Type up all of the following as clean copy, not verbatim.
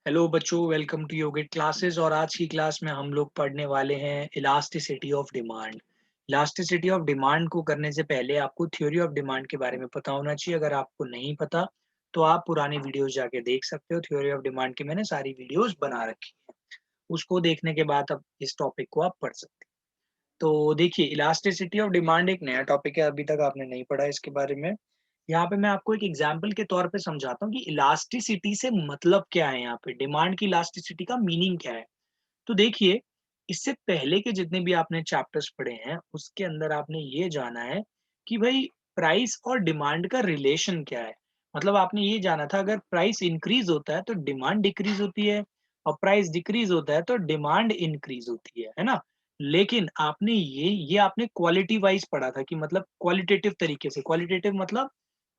Hello बच्चों, welcome to yogic classes. और आज की क्लास में हम लोग पढ़ने वाले हैं elasticity of demand. Elasticity of demand को करने से पहले आपको थ्योरी ऑफ डिमांड के बारे में पता होना चाहिए। अगर आपको नहीं पता तो आप पुरानी वीडियोस जाके देख सकते हो। थ्योरी ऑफ डिमांड की मैंने सारी वीडियोस बना रखी है, उसको देखने के बाद अब इस टॉपिक को आप पढ़ सकते हैं। तो देखिए, इलास्टिसिटी ऑफ डिमांड एक नया टॉपिक है, अभी तक आपने नहीं पढ़ा इसके बारे में। यहाँ पे मैं आपको एक एग्जाम्पल के तौर पे समझाता हूँ कि इलास्टिसिटी से मतलब क्या है। यहाँ पे डिमांड की इलास्टिसिटी का मीनिंग क्या है। तो देखिए, इससे पहले के जितने भी आपने चैप्टर्स पढ़े हैं उसके अंदर आपने ये जाना है कि भाई प्राइस और डिमांड का रिलेशन क्या है। मतलब आपने ये जाना था, अगर प्राइस इंक्रीज होता है तो डिमांड डिक्रीज होती है, और प्राइस डिक्रीज होता है तो डिमांड इंक्रीज होती है ना। लेकिन आपने ये आपने क्वालिटी वाइज पढ़ा था कि मतलब क्वालिटेटिव तरीके से। क्वालिटेटिव मतलब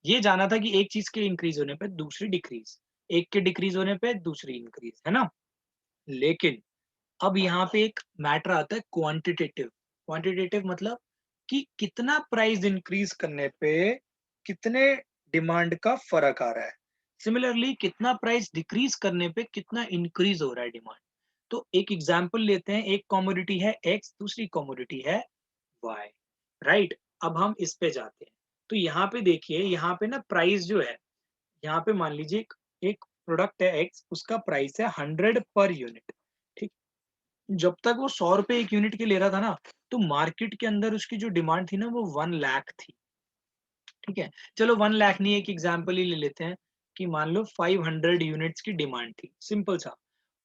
ये जाना था कि एक चीज के इंक्रीज होने पे दूसरी डिक्रीज, एक के डिक्रीज होने पे दूसरी इंक्रीज, है ना। लेकिन अब यहाँ पे एक मैटर आता है क्वांटिटेटिव। क्वांटिटेटिव मतलब कि कितना प्राइस इंक्रीज करने पे कितने डिमांड का फर्क आ रहा है। सिमिलरली कितना प्राइस डिक्रीज करने पे कितना इंक्रीज हो रहा है डिमांड। तो एक एग्जांपल लेते हैं, एक कमोडिटी है एक्स, दूसरी कमोडिटी है वाई, राइट। अब हम इस पे जाते हैं। तो यहाँ पे देखिए, यहाँ पे ना प्राइस जो है, यहाँ पे मान लीजिए एक प्रोडक्ट है एक्स, उसका प्राइस है 100 पर यूनिट। ठीक। जब तक वो 100 रुपए एक यूनिट के ले रहा था ना, तो मार्केट के अंदर उसकी जो डिमांड थी ना वो 1 लाख थी। ठीक है, चलो 1 लाख नहीं, एक एग्जाम्पल ही ले लेते हैं कि मान लो 500 यूनिट्स की डिमांड थी, सिंपल सा।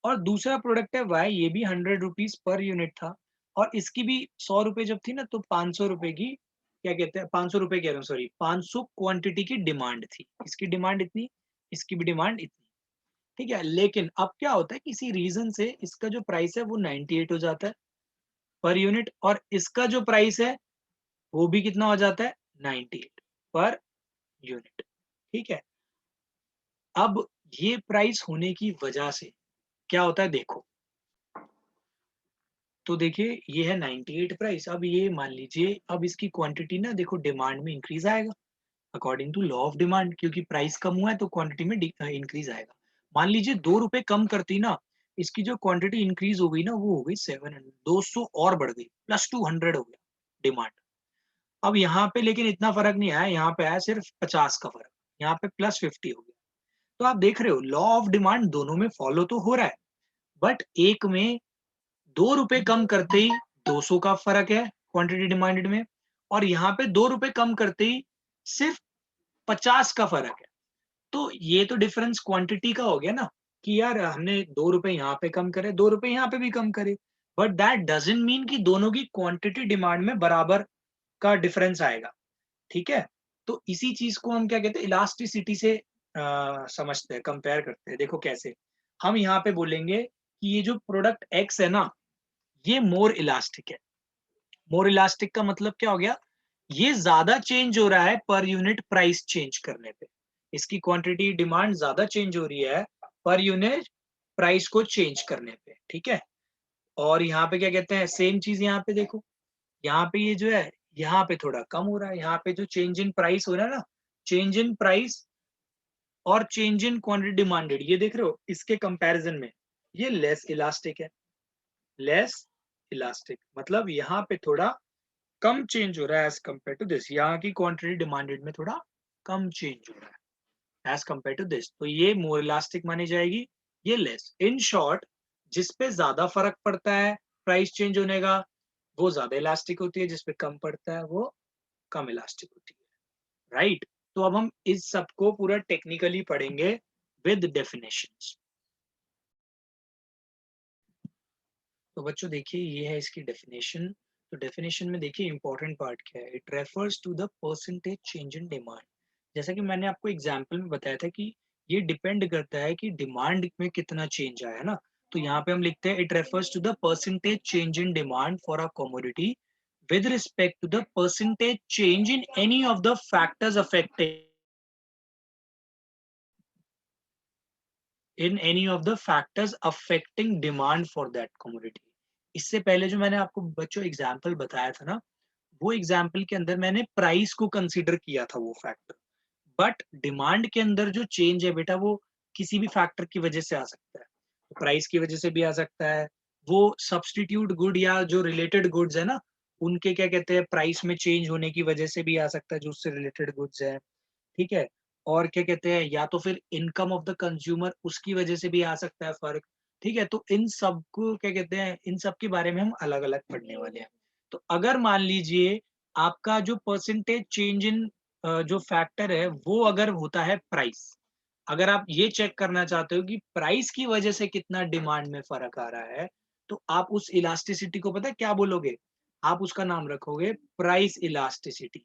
और दूसरा प्रोडक्ट है वाई, ये भी 100 रुपीज पर यूनिट था, और इसकी भी 100 रुपए जब थी ना, तो 500 रुपए की, क्या कहते हैं, 500 रुपए कह रहा हूँ, सॉरी, 500 क्वांटिटी की डिमांड थी। इसकी डिमांड इतनी, इसकी भी डिमांड इतनी। ठीक है, लेकिन अब क्या होता है, किसी रीजन से इसका जो प्राइस है वो 98 हो जाता है पर यूनिट, और इसका जो प्राइस है वो भी कितना हो जाता है, 98 पर यूनिट। ठीक है। अब ये प्राइस होने की वजह से क्या होता है, देखो। तो देखिए, ये है 98 प्राइस। अब ये मान लीजिए, अब इसकी क्वांटिटी ना देखो डिमांड में इंक्रीज आएगा according to law of demand, क्योंकि प्राइस कम हुआ है तो क्वांटिटी में इंक्रीज आएगा। मान लीजिए 2 रुपए कम करती ना, इसकी जो क्वांटिटी इंक्रीज हो गई ना वो हो गई 700, 200 और बढ़ गई, +200 हो गया डिमांड। अब यहाँ पे लेकिन इतना फर्क नहीं आया, यहाँ पे आया सिर्फ 50 का फर्क, यहाँ पे +50 हो गया। तो आप देख रहे हो, लॉ ऑफ डिमांड दोनों में फॉलो तो हो रहा है, बट एक में 2 रुपए कम करते ही 200 का फर्क है क्वांटिटी डिमांडेड में, और यहाँ पे 2 रुपए कम करते ही सिर्फ 50 का फर्क है। तो ये तो डिफरेंस क्वांटिटी का हो गया ना, कि यार हमने 2 रुपए यहाँ पे कम करे, 2 रुपए यहाँ पे भी कम करे, बट दैट डजेंट मीन कि दोनों की क्वांटिटी डिमांड में बराबर का डिफरेंस आएगा। ठीक है। तो इसी चीज को हम क्या कहते हैं, इलास्टिसिटी से समझते हैं, कंपेयर करते हैं। देखो कैसे, हम यहाँ पे बोलेंगे कि ये जो प्रोडक्ट एक्स है ना, ये मोर इलास्टिक है। मोर इलास्टिक का मतलब क्या हो गया, ये ज्यादा चेंज हो रहा है पर यूनिट प्राइस चेंज करने पे। इसकी क्वांटिटी डिमांड ज्यादा चेंज हो रही है पर यूनिट प्राइस को चेंज करने पे। ठीक है। और यहाँ पे क्या कहते हैं, सेम चीज यहाँ पे देखो, यहाँ पे ये जो है, यहाँ पे थोड़ा कम हो रहा है, यहाँ पे जो चेंज इन प्राइस हो रहा है ना, चेंज इन प्राइस और चेंज इन क्वांटिटी डिमांडेड, ये देख रहे हो, इसके कंपैरिजन में ये लेस इलास्टिक है। लेस इलास्टिक मतलब यहाँ पे थोड़ा कम चेंज हो रहा है एज कम्पेयर टू दिस, यहाँ की क्वांटिटी डिमांडेड में थोड़ा कम चेंज हो रहा है एज कम्पेयर टू दिस, तो ये मोर इलास्टिक मानी जाएगी, ये लेस। इन शॉर्ट, जिस पे ज्यादा फर्क पड़ता है प्राइस चेंज होने का वो ज्यादा इलास्टिक होती है, जिस पे कम पड़ता है वो कम इलास्टिक होती है, राइट। तो अब हम इस सबको पूरा टेक्निकली पढ़ेंगे विद डेफिनेशंस। तो बच्चों देखिए, ये है इसकी डेफिनेशन। तो डेफिनेशन में देखिए इंपॉर्टेंट पार्ट क्या है, it refers to the percentage change in demand. जैसा कि मैंने आपको एग्जांपल में बताया था कि ये डिपेंड करता है कि डिमांड में कितना चेंज आया है ना। तो यहाँ पे हम लिखते हैं it refers to the percentage change in demand for a commodity with respect to the percentage change in any of the factors affecting demand for that commodity। इससे पहले जो मैंने आपको बच्चों एग्जाम्पल बताया था ना, वो एग्जाम्पल के अंदर मैंने प्राइस को कंसीडर किया था वो फैक्टर, बट डिमांड के अंदर जो चेंज है बेटा वो किसी भी फैक्टर की वजह से आ सकता है। प्राइस की वजह से भी आ सकता है। वो सब्स्टिट्यूट गुड या जो रिलेटेड गुड्स है ना, उनके क्या कहते हैं प्राइस में चेंज होने की वजह से भी आ सकता है, जो उससे रिलेटेड गुड्स है, ठीक है। और क्या कहते हैं, या तो फिर इनकम ऑफ द कंज्यूमर, उसकी वजह से भी आ सकता है फर्क, ठीक है। तो इन सब को क्या कहते हैं, इन सब के बारे में हम अलग अलग पढ़ने वाले हैं। तो अगर मान लीजिए आपका जो परसेंटेज चेंज इन जो फैक्टर है वो अगर होता है प्राइस, अगर आप ये चेक करना चाहते हो कि प्राइस की वजह से कितना डिमांड में फर्क आ रहा है, तो आप उस इलास्टिसिटी को पता है क्या बोलोगे? आप उसका नाम रखोगे प्राइस इलास्टिसिटी,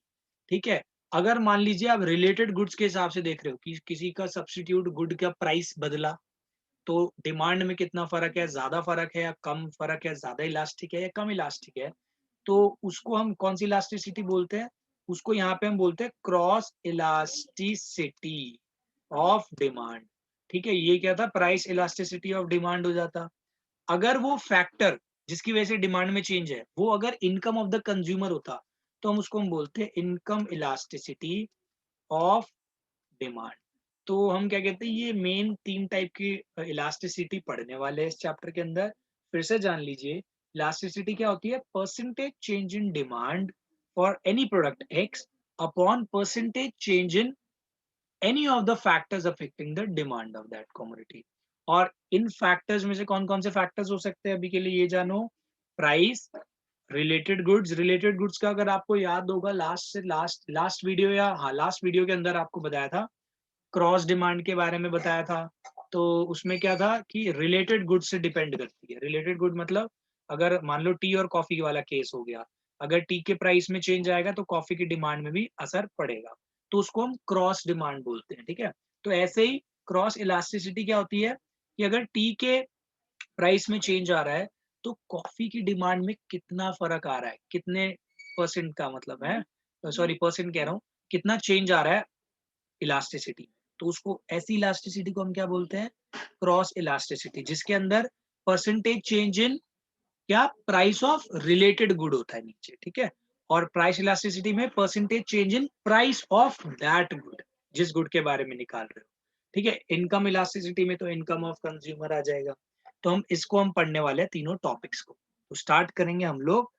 ठीक है। अगर मान लीजिए आप रिलेटेड गुड्स के हिसाब से देख रहे हो कि किसी का सब्स्टिट्यूट गुड का प्राइस बदला, तो डिमांड में कितना फर्क है, ज्यादा फर्क है या कम फर्क है, ज्यादा इलास्टिक है या कम इलास्टिक है, तो उसको हम कौन सी इलास्टिसिटी बोलते हैं? उसको यहाँ पे हम बोलते हैं क्रॉस इलास्टिसिटी ऑफ डिमांड, ठीक है। ये क्या था, प्राइस इलास्टिसिटी ऑफ डिमांड हो जाता। अगर वो फैक्टर जिसकी वजह से डिमांड में चेंज है वो अगर इनकम ऑफ द कंज्यूमर होता, तो हम बोलते हैं इनकम इलास्टिसिटी ऑफ डिमांड। तो हम क्या कहते हैं, ये मेन 3 टाइप की इलास्टिसिटी पढ़ने वाले हैं इस चैप्टर के अंदर। फिर से जान लीजिए, इलास्टिसिटी क्या होती है? Percentage change in demand for any product x upon percentage change in any of the factors affecting the demand of that commodity. और इन फैक्टर्स में से कौन कौन से फैक्टर्स हो सकते हैं, अभी के लिए ये जानो। प्राइस, रिलेटेड गुड्स का अगर आपको याद होगा, लास्ट वीडियो या हाँ लास्ट वीडियो के अंदर आपको बताया था, क्रॉस डिमांड के बारे में बताया था। तो उसमें क्या था कि रिलेटेड गुड्स से डिपेंड करती है। रिलेटेड गुड मतलब अगर मान लो टी और कॉफी वाला केस हो गया, अगर टी के प्राइस में चेंज आएगा तो कॉफी की डिमांड में भी असर पड़ेगा, तो उसको हम क्रॉस डिमांड बोलते हैं, ठीक है। तो ऐसे ही क्रॉस इलास्टिसिटी क्या होती है कि अगर टी के प्राइस में चेंज आ रहा है तो कॉफी की डिमांड में कितना फर्क आ रहा है, कितने परसेंट का मतलब है, सॉरी परसेंट कह रहा हूँ, कितना चेंज आ रहा है इलास्टिसिटी। तो उसको ऐसी इलास्टिसिटी को हम क्या बोलते हैं? क्रॉस इलास्टिसिटी, जिसके अंदर परसेंटेज चेंज इन क्या प्राइस ऑफ रिलेटेड गुड होता है नीचे, ठीक है। और प्राइस इलास्टिसिटी में percentage change in price of that good, जिस गुड के बारे में निकाल रहे हो, ठीक है। इनकम इलास्टिसिटी में तो इनकम ऑफ कंज्यूमर आ जाएगा। तो हम पढ़ने वाले हैं तीनों टॉपिक्स को। तो स्टार्ट करेंगे हम लोग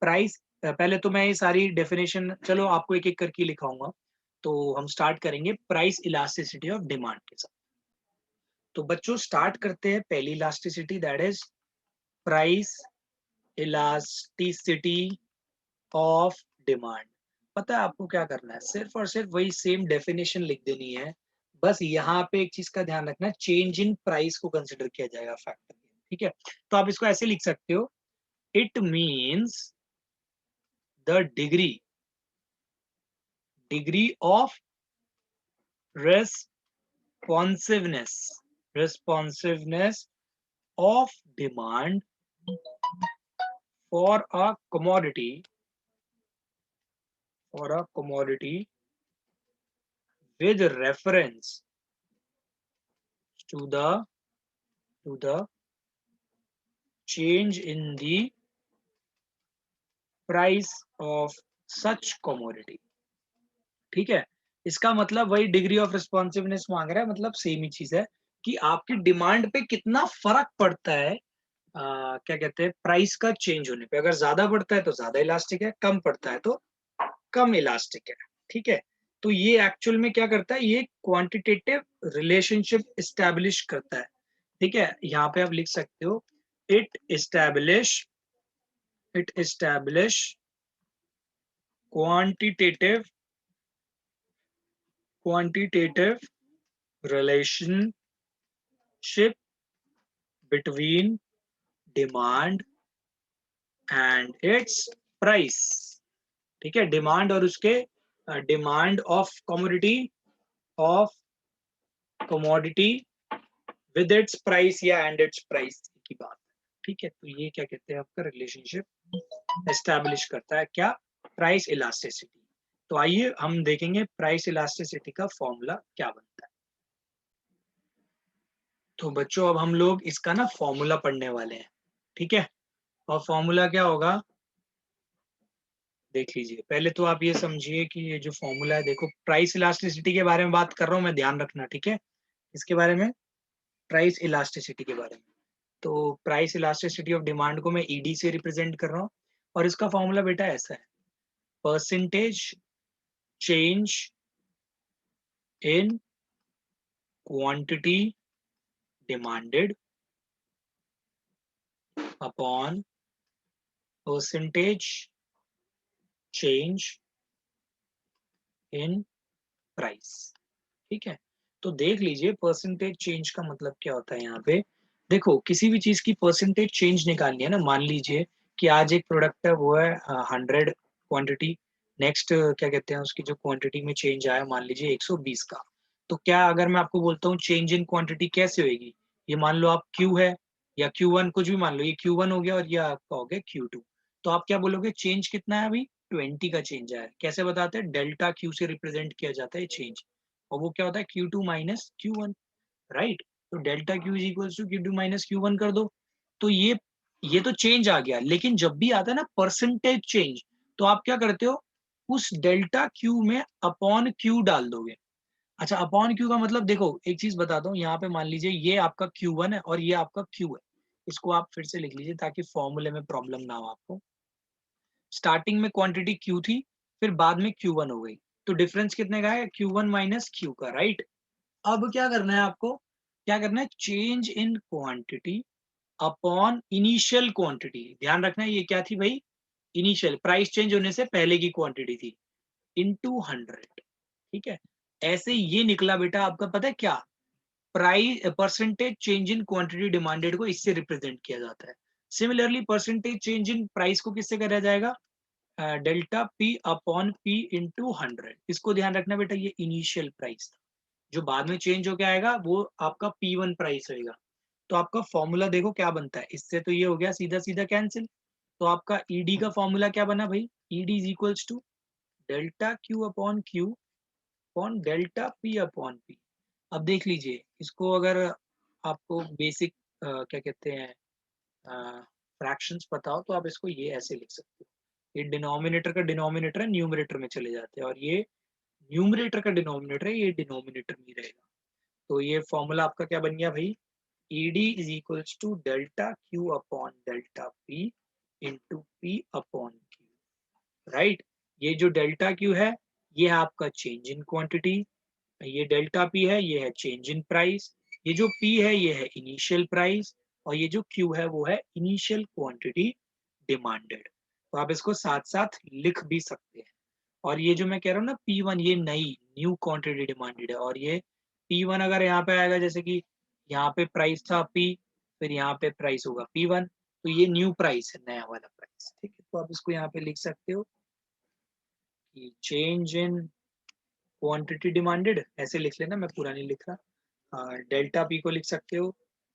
प्राइस। पहले तो मैं ये सारी डेफिनेशन चलो आपको एक एक करके लिखाऊंगा। तो हम स्टार्ट करेंगे प्राइस इलास्टिसिटी ऑफ डिमांड के साथ। तो बच्चों स्टार्ट करते हैं पहली elasticity, that is price elasticity of demand. पता है आपको क्या करना है? सिर्फ और सिर्फ वही सेम डेफिनेशन लिख देनी है। बस यहाँ पे एक चीज का ध्यान रखना, चेंज इन प्राइस को कंसिडर किया जाएगा फैक्टर, ठीक है। तो आप इसको ऐसे लिख सकते हो, it means the degree of responsiveness of demand for a commodity with reference to the change in the price of such commodity, ठीक है। इसका मतलब वही डिग्री ऑफ रिस्पॉन्सिवनेस मांग रहा है, मतलब सेम ही चीज है कि आपकी डिमांड पे कितना फर्क पड़ता है, क्या कहते हैं, प्राइस का चेंज होने पे। अगर ज्यादा बढ़ता है तो ज्यादा इलास्टिक है, कम पड़ता है तो कम इलास्टिक है, ठीक है। तो ये एक्चुअल में क्या करता है, ये क्वांटिटेटिव रिलेशनशिप इस्टेब्लिश करता है, ठीक है। यहाँ पे आप लिख सकते हो, it establish quantitative relationship between demand and its price, ठीक है। डिमांड और उसके demand of commodity with its price या एंड इट्स प्राइस की बात, ठीक है। तो ये क्या कहते हैं, आपका रिलेशनशिप एस्टैब्लिश करता है क्या? Price elasticity. तो आइए हम देखेंगे प्राइस इलास्टिसिटी का फॉर्मूला क्या बनता है। तो बच्चों अब हम लोग इसका ना फॉर्मूला पढ़ने वाले हैं, ठीक है। और फॉर्मूला क्या होगा देख लीजिए। पहले तो आप ये समझिए कि ये जो फॉर्मूला है, देखो प्राइस इलास्टिसिटी के बारे में बात कर रहा हूँ मैं, ध्यान रखना, ठीक है। इसके बारे में, प्राइस इलास्टिसिटी के बारे में। तो प्राइस इलास्टिसिटी ऑफ डिमांड को मैं ईडी से रिप्रेजेंट कर रहा हूँ और इसका फॉर्मूला बेटा ऐसा है, percentage change in quantity demanded upon percentage change in price. ठीक है, तो देख लीजिए परसेंटेज चेंज का मतलब क्या होता है यहाँ पे। देखो किसी भी चीज की परसेंटेज चेंज निकालनी है ना, मान लीजिए कि आज एक प्रोडक्ट है वो है 100 क्वांटिटी, नेक्स्ट क्या कहते हैं उसकी जो क्वांटिटी में चेंज आया मान लीजिए 120 का, तो क्या अगर मैं आपको बोलता हूँ चेंज इन क्वांटिटी कैसे होगी, ये मान लो आप Q है या Q1 कुछ भी मान लो, ये Q1 हो गया और ये आपका हो गया Q2, तो आप क्या बोलोगे चेंज कितना है अभी 20 का चेंज आया। कैसे बताते हैं, डेल्टा Q से रिप्रेजेंट किया जाता है चेंज, और वो क्या होता है Q2 माइनस Q1, राइट। तो delta Q is equals to Q2 minus Q1 कर दो, तो ये तो चेंज आ गया, लेकिन जब भी आता है ना परसेंटेज चेंज, तो आप क्या करते हो उस डेल्टा Q में अपॉन Q डाल दोगे। अच्छा, अपॉन Q का मतलब देखो एक चीज बताता हूँ, यहाँ पे मान लीजिए ये आपका Q1 है और ये आपका Q है, इसको आप फिर से लिख लीजिए ताकि फॉर्मूले में प्रॉब्लम ना हो आपको। स्टार्टिंग में क्वांटिटी Q थी, फिर बाद में Q1 हो गई, तो डिफरेंस कितने का है Q1 माइनस Q का, राइट। अब क्या करना है आपको, क्या करना है change in quantity upon initial quantity, ध्यान रखना ये क्या थी भाई, इनिशियल प्राइस चेंज होने से पहले की क्वांटिटी थी, इनटू 100। ठीक है, ऐसे ये निकला बेटा आपका, पता है क्या, price percentage change in quantity demanded को इससे रिप्रेजेंट किया जाता है। Similarly percentage change in price को किससे करा जाएगा, delta P upon P into 100। इसको ध्यान रखना बेटा, ये इनिशियल प्राइस था, जो बाद में चेंज होके आएगा वो आपका P1 प्राइस होगा। तो आपका फॉर्मूला देखो क्या बनता है, इससे तो ये हो गया सीधा सीधा कैंसिल, तो आपका ईडी का फॉर्मूला क्या बना भाई, ED is equals to delta Q upon Q upon delta P upon P. अब देख लीजिए इसको, अगर आपको बेसिक क्या कहते हैं फ्रैक्शंस पता हो तो आप इसको ये ऐसे लिख सकते हो, ये डिनोमिनेटर का डिनोमिनेटर है न्यूमरेटर में चले जाते हैं, और ये न्यूमरेटर का डिनोमिनेटर है ये डिनोमिनेटर में रहेगा। तो ये फॉर्मूला आपका क्या बन गया भाई, ED is equals to delta Q upon delta P into P upon Q, right. ये जो डेल्टा Q है ये है आपका चेंज इन क्वांटिटी, ये डेल्टा P है ये है चेंज इन प्राइस, ये जो P है ये है इनिशियल प्राइस, और ये जो Q है वो है इनिशियल क्वांटिटी डिमांडेड। तो आप इसको साथ साथ लिख भी सकते हैं। और ये जो मैं कह रहा हूँ ना P1, ये नई न्यू क्वांटिटी डिमांडेड है, और ये P1 अगर यहाँ पे आएगा, जैसे कि यहाँ पे प्राइस था P, फिर यहाँ पे प्राइस होगा P1, तो ये न्यू प्राइस है, नया वाला प्राइस। ठीक है, तो आप इसको यहाँ पे लिख सकते हो कि चेंज इन क्वांटिटी डिमांडेड, ऐसे लिख लेना, मैं पूरा नहीं लिख रहा। डेल्टा P को लिख सकते हो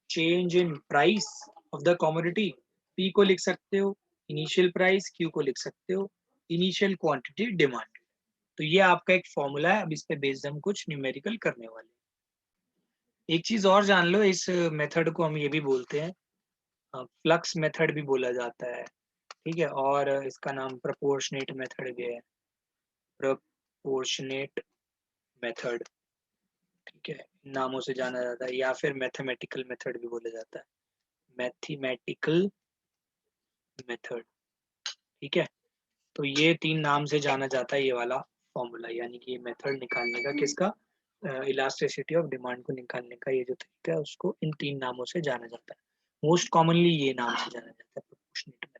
change in price of the commodity, P को लिख सकते हो इनिशियल प्राइस, Q को लिख सकते हो इनिशियल क्वांटिटी डिमांड। तो ये आपका एक फॉर्मूला है, अब इस पे बेस्ड हम कुछ न्यूमेरिकल करने वाले हैं। एक चीज और जान लो, इस मेथड को हम ये भी बोलते हैं फ्लक्स मेथड भी बोला जाता है, ठीक है, और इसका नाम प्रोपोर्शनेट मेथड भी है, प्रोपोर्शनेट मेथड, ठीक है, नामों से जाना जाता है, या फिर मैथमेटिकल मेथड भी बोला जाता है, मैथमेटिकल मेथड। ठीक है, तो ये तीन नाम से जाना जाता है ये वाला फॉर्मूला, यानी कि ये मेथड निकालने का किसका, इलास्टिसिटी ऑफ डिमांड को निकालने का ये जो तरीका है उसको इन तीन नामों से जाना जाता है, मोस्ट कॉमनली ये नाम से जाना जाता है, प्रोपोर्शनेट मेथड।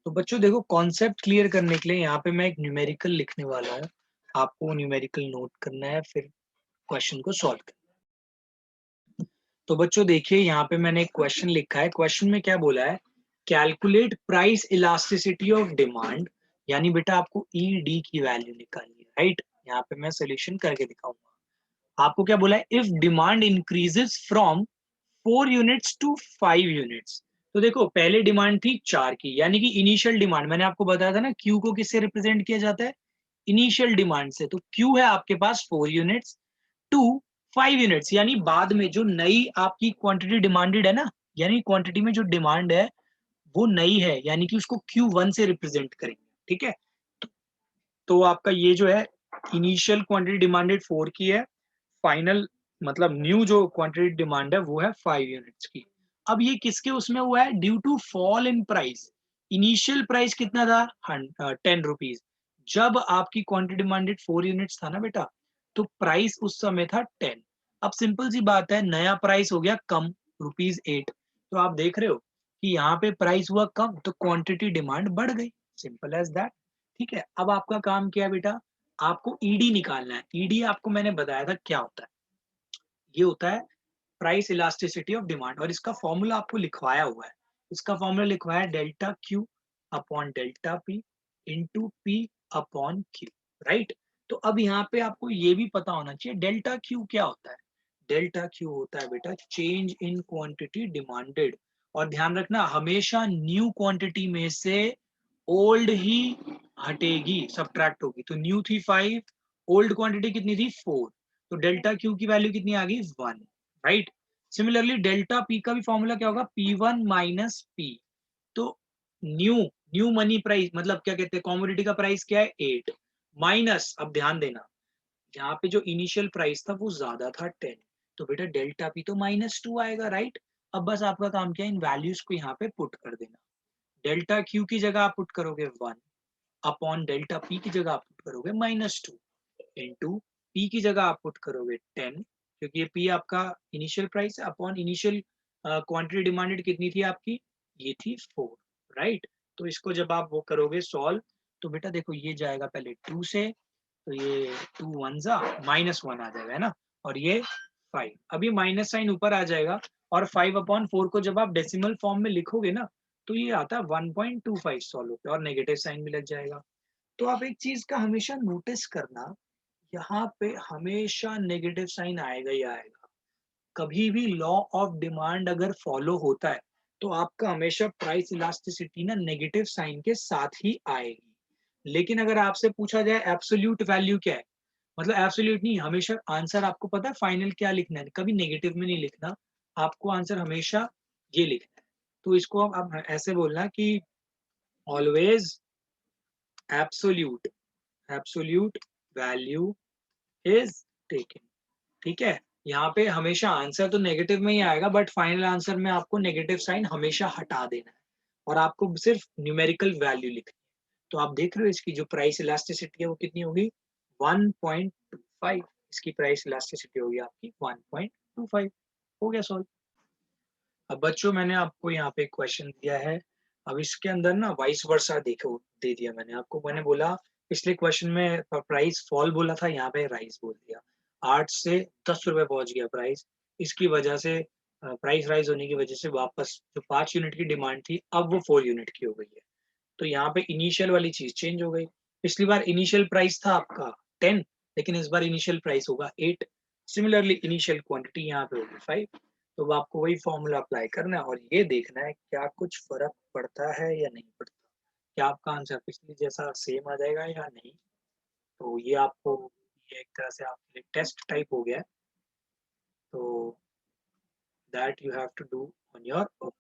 तो बच्चों देखो कॉन्सेप्ट क्लियर करने के लिए यहाँ पे मैं एक न्यूमेरिकल लिखने वाला हूँ, आपको न्यूमेरिकल नोट करना है फिर क्वेश्चन को सॉल्व करना है। तो बच्चों देखिए यहाँ पे मैंने एक क्वेश्चन लिखा है, क्वेश्चन में क्या बोला है, calculate price elasticity of demand, यानी बेटा आपको ईडी की वैल्यू निकालनी है, राइट। यहाँ पे मैं सोल्यूशन करके दिखाऊंगा। आपको क्या बोला है, if demand increases from 4 units to 5 units. तो देखो पहले डिमांड थी 4 की, यानी कि इनिशियल डिमांड, मैंने आपको बताया था ना क्यू को किससे रिप्रेजेंट किया जाता है, इनिशियल डिमांड से। तो क्यू है आपके पास 4 यूनिट्स टू 5 यूनिट्स, यानी बाद में जो नई आपकी क्वांटिटी डिमांडेड है ना, यानी क्वांटिटी में जो डिमांड है वो नई है, यानी कि उसको Q1 से रिप्रेजेंट करेंगे। ठीक है, तो आपका ये जो है इनिशियल क्वांटिटी डिमांडेड 4 की है, फाइनल मतलब न्यू जो क्वांटिटी डिमांड है वो है 5 यूनिट्स की। अब ये किसके उसमें हुआ है? Due to fall in price. Initial price कितना था? 10 रुपीज। जब आपकी क्वांटिटी डिमांडेड 4 यूनिट्स था ना बेटा, तो प्राइस उस समय था 10। अब सिंपल सी बात है, नया प्राइस हो गया कम, ₹8। तो आप देख रहे हो कि यहाँ पे प्राइस हुआ कम तो क्वांटिटी डिमांड बढ़ गई। Simple as that. ठीक है, अब आपका काम क्या है बेटा? आपको ईडी निकालना है। ईडी आपको मैंने बताया था क्या होता है। ये होता है प्राइस इलास्टिसिटी ऑफ डिमांड, और इसका फॉर्मूला आपको लिखवाया हुआ है। इसका फॉर्मूला लिखवाया है delta Q upon delta P into P upon Q. Right. तो अब यहाँ पे आपको ये भी पता होना चाहिए डेल्टा क्यू क्या होता है। डेल्टा क्यू होता है बेटा चेंज इन क्वांटिटी डिमांडेड। और ध्यान रखना, हमेशा न्यू क्वांटिटी में से ओल्ड ही हटेगी, सब्ट्रैक्ट होगी। तो न्यू थी 5, ओल्ड क्वांटिटी कितनी थी 4, तो डेल्टा क्यू की वैल्यू कितनी आ गई 1। राइट। सिमिलरली डेल्टा पी का भी फॉर्मूला क्या होगा? P1 minus P. तो न्यू न्यू मनी प्राइस मतलब क्या कहते हैं, कॉमोडिटी का प्राइस क्या है 8 माइनस, अब ध्यान देना, यहाँ पे जो इनिशियल प्राइस था वो ज्यादा था 10, तो बेटा डेल्टा पी तो -2 आएगा। राइट। अब बस आपका काम क्या है, इन वैल्यूज को यहाँ पे पुट कर देना। डेल्टा क्यू की जगह आप पुट करोगे 1 अपॉन डेल्टा पी की जगह आप पुट करोगे -2 इंटू पी की जगह आप पुट करोगे 10, क्योंकि ये पी आपका इनिशियल प्राइस है, अपॉन इनिशियल क्वांटिटी डिमांडेड कितनी थी आपकी? ये थी 4। राइट। तो इसको जब आप वो करोगे सॉल्व, तो बेटा देखो ये जाएगा पहले 2 से, तो ये 2 वन जा -1 आ जाएगा, है ना। और ये 5, अभी माइनस साइन ऊपर आ जाएगा। और 5/4 को जब आप डेसिमल फॉर्म में लिखोगे ना, तो ये आता है 1.25 सॉल्व होकर, और नेगेटिव साइन भी लग जाएगा। तो आप एक चीज का हमेशा नोटिस करना, यहाँ पे हमेशा नेगेटिव साइन आएगा ही आएगा। कभी भी लॉ ऑफ डिमांड अगर फॉलो होता है, तो आपका हमेशा प्राइस इलास्टिसिटी ना नेगेटिव साइन के साथ ही आएगी। लेकिन अगर आपसे पूछा जाए एब्सोल्यूट वैल्यू क्या है, मतलब एब्सोल्यूट नहीं, हमेशा आंसर आपको पता है फाइनल क्या लिखना है, कभी नेगेटिव में नहीं लिखना। आपको आंसर हमेशा ये लिखना है। तो इसको आप ऐसे बोलना कि always absolute absolute value is taken. ठीक है। यहाँ पे हमेशा आंसर तो नेगेटिव में ही आएगा, बट फाइनल आंसर में आपको नेगेटिव साइन हमेशा हटा देना है, और आपको सिर्फ न्यूमेरिकल वैल्यू लिखनी है। तो आप देख रहे हो इसकी जो प्राइस इलास्टिसिटी है वो कितनी होगी? 1.25। इसकी प्राइस इलास्टिसिटी होगी आपकी 1.25। हो गया सॉल्व। अब बच्चों मैंने आपको यहाँ पे क्वेश्चन दिया है। अब इसके अंदर ना वाइस वर्सा देखो दे दिया मैंने आपको। मैंने बोला पिछले क्वेश्चन में प्राइस फॉल बोला था, यहाँ पे राइज बोल दिया। 8 से 10 रुपए पहुंच गया प्राइस। इसकी वजह से प्राइस राइज होने की वजह से वापस जो 5 यूनिट की डिमांड थी अब वो 4 यूनिट की हो गई है। तो यहाँ पे इनिशियल वाली चीज चेंज हो गई। पिछली बार इनिशियल प्राइस था आपका 10, लेकिन इस बार इनिशियल प्राइस होगा 8। सिमिलरली इनिशियल क्वांटिटी यहाँ पे होगी 5। तो आपको वही फॉर्मूला अप्लाई करना है और ये देखना है क्या कुछ फर्क पड़ता है या नहीं पड़ता, क्या आपका आंसर पिछली जैसा सेम आ जाएगा या नहीं। तो ये आपको, ये एक तरह से आपके लिए टेस्ट टाइप हो गया है। तो that you have to do on your own.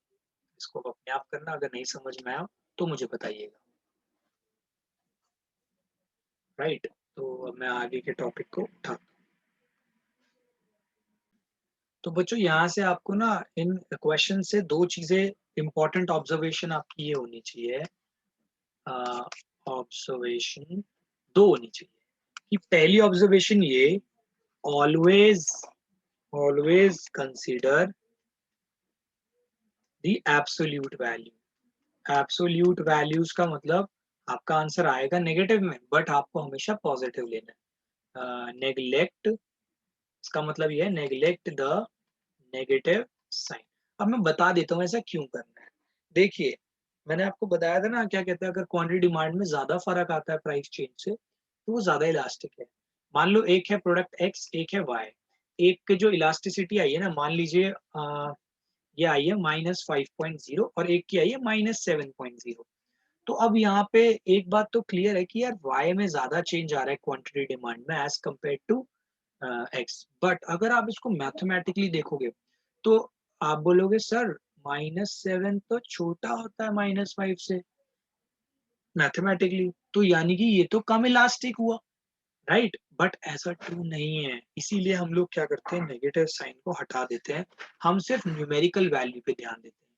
इसको अपने आप करना, अगर नहीं समझ में आया तो मुझे बताइएगा। राइट। तो अब मैं आगे के टॉपिक को उठा। तो बच्चों यहाँ से आपको ना इन क्वेश्चन से दो चीजें इंपॉर्टेंट ऑब्जर्वेशन आपकी ये होनी चाहिए। ऑब्जर्वेशन दो होनी चाहिए कि पहली ऑब्जर्वेशन ये, always always consider the absolute value. Absolute values का मतलब आपका आंसर आएगा नेगेटिव में, बट आपको हमेशा पॉजिटिव लेना है। नेग्लेक्ट, इसका मतलब ये है नेग्लेक्ट द नेगेटिव साइन। अब मैं बता देता हूँ ऐसा क्यों करना है। देखिए, मैंने आपको बताया था ना क्या कहते हैं, अगर क्वांटिटी डिमांड में ज्यादा फर्क आता है प्राइस चेंज से, तो वो ज्यादा इलास्टिक है। मान लो एक है प्रोडक्ट एक्स, एक है वाई। एक की जो इलास्टिसिटी आई है ना, मान लीजिए ये आई है -5.0 और एक की आई है -7.0। तो अब यहाँ पे एक बात तो क्लियर है कि यार वाई में ज्यादा चेंज आ रहा है क्वांटिटी डिमांड में as compare to x. But अगर आप इसको मैथमेटिकली देखोगे, तो आप बोलोगे सर -7 तो छोटा होता है -5 से मैथमेटिकली, तो यानी कि ये तो कम इलास्टिक हुआ। राइट, बट ऐसा ट्रू नहीं है, इसीलिए हम लोग क्या करते हैं, नेगेटिव साइन को हटा देते हैं, हम सिर्फ न्यूमेरिकल वैल्यू पे ध्यान देते हैं।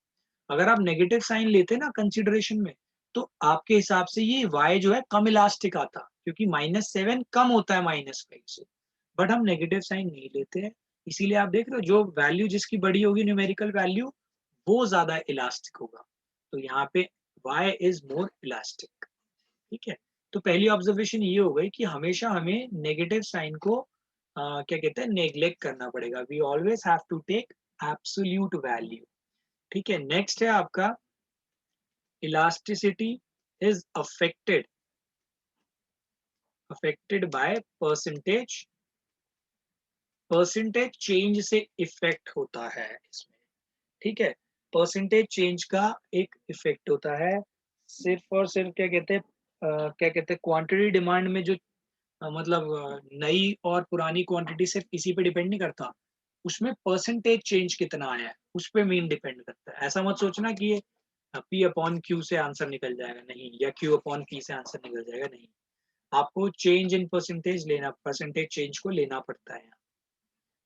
अगर आप नेगेटिव साइन लेते ना कंसिडरेशन में, तो आपके हिसाब से ये y जो है कम इलास्टिक आता, क्योंकि -7 कम होता है -5 से। बट हम नेगेटिव साइन नहीं लेते हैं, इसीलिए आप देख रहे हो जो वैल्यू जिसकी बड़ी होगी न्यूमेरिकल वैल्यू, वो ज्यादा इलास्टिक होगा। तो यहाँ पे y इज मोर इलास्टिक। ठीक है, तो पहली ऑब्जर्वेशन ये हो गई कि हमेशा हमें नेगेटिव साइन को क्या कहते हैं, नेग्लेक्ट करना पड़ेगा। We always have to take absolute value. ठीक है, नेक्स्ट है आपका elasticity is affected by percentage. Percentage change से इफेक्ट होता है इसमें। ठीक है, परसेंटेज चेंज का एक इफेक्ट होता है, सिर्फ और सिर्फ क्या कहते हैं, क्या कहते हैं, क्वांटिटी डिमांड में जो मतलब नई और पुरानी क्वांटिटी सिर्फ इसी पे डिपेंड नहीं करता, उसमें परसेंटेज चेंज कितना आया है उस पे मेन डिपेंड करता है। ऐसा मत सोचना कि ये पी अपॉन क्यू से आंसर निकल जाएगा, नहीं, या क्यू अपॉन पी से आंसर निकल जाएगा, नहीं। आपको चेंज इन परसेंटेज लेना, परसेंटेज चेंज को लेना पड़ता है।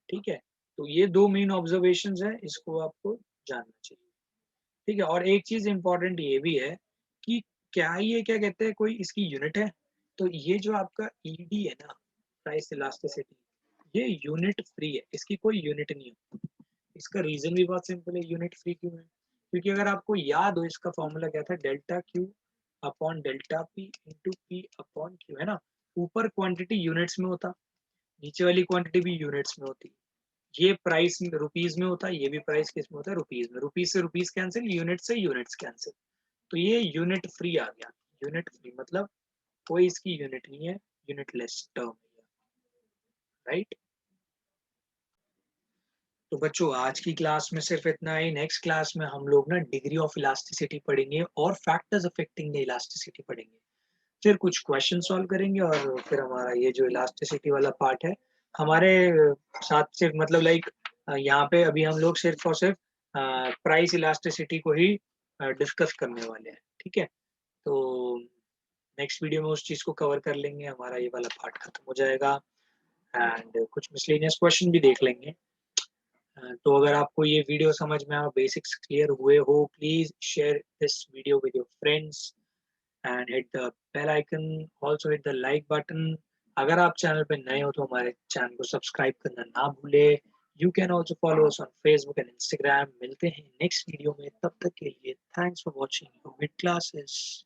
ठीक है, तो ये दो मेन ऑब्जर्वेशन है, इसको आपको जानना चाहिए। ठीक है, और एक चीज इंपॉर्टेंट ये भी है कि क्या ये क्या कहते हैं, कोई इसकी यूनिट है? तो ये जो आपका ईडी है ना, प्राइस इलास्टिसिटी, ये यूनिट फ्री है, इसकी कोई यूनिट नहीं है। इसका रीजन भी बहुत सिंपल है, यूनिट फ्री क्यों है, क्योंकि अगर आपको याद हो इसका फॉर्मूला क्या था, delta Q upon delta P into P upon Q, है ना। ऊपर क्वांटिटी यूनिट्स में होता, नीचे वाली क्वांटिटी भी यूनिट्स में होती। ये प्राइस रुपीज में होता है, ये भी प्राइस किस में होता है, रुपीज में। रुपीज से रुपीज कैंसिल, यूनिट से यूनिट्स कैंसिल, तो ये यूनिट फ्री आ गया। यूनिट फ्री मतलब कोई इसकी यूनिट नहीं है, यूनिटलेस टर्म है, राइट। तो बच्चों आज की क्लास में सिर्फ इतना ही। नेक्स्ट क्लास में हम लोग ना डिग्री ऑफ इलास्टिसिटी पढ़ेंगे और फैक्टर्स अफेक्टिंग द इलास्टिसिटी पढ़ेंगे, फिर कुछ क्वेश्चन सॉल्व करेंगे, और फिर हमारा ये जो इलास्टिसिटी वाला पार्ट है हमारे साथ सिर्फ मतलब लाइक यहाँ पे अभी हम लोग सिर्फ और सिर्फ प्राइस इलास्टिसिटी को ही डिस्कस करने वाले हैं। ठीक है, तो नेक्स्ट वीडियो में उस चीज को कवर कर लेंगे, हमारा ये वाला पार्ट खत्म हो जाएगा, एंड कुछ मिसलेनियस क्वेश्चन भी देख लेंगे। तो अगर आपको ये वीडियो समझ में आया, बेसिक्स क्लियर हुए हो, please share this video with your friends and hit the bell icon, also hit the like button. अगर आप चैनल पे नए हो तो हमारे चैनल को सब्सक्राइब करना ना भूले। You can also follow us on Facebook and Instagram. मिलते हैं नेक्स्ट वीडियो में, तब तक के लिए thanks for watching your mid classes.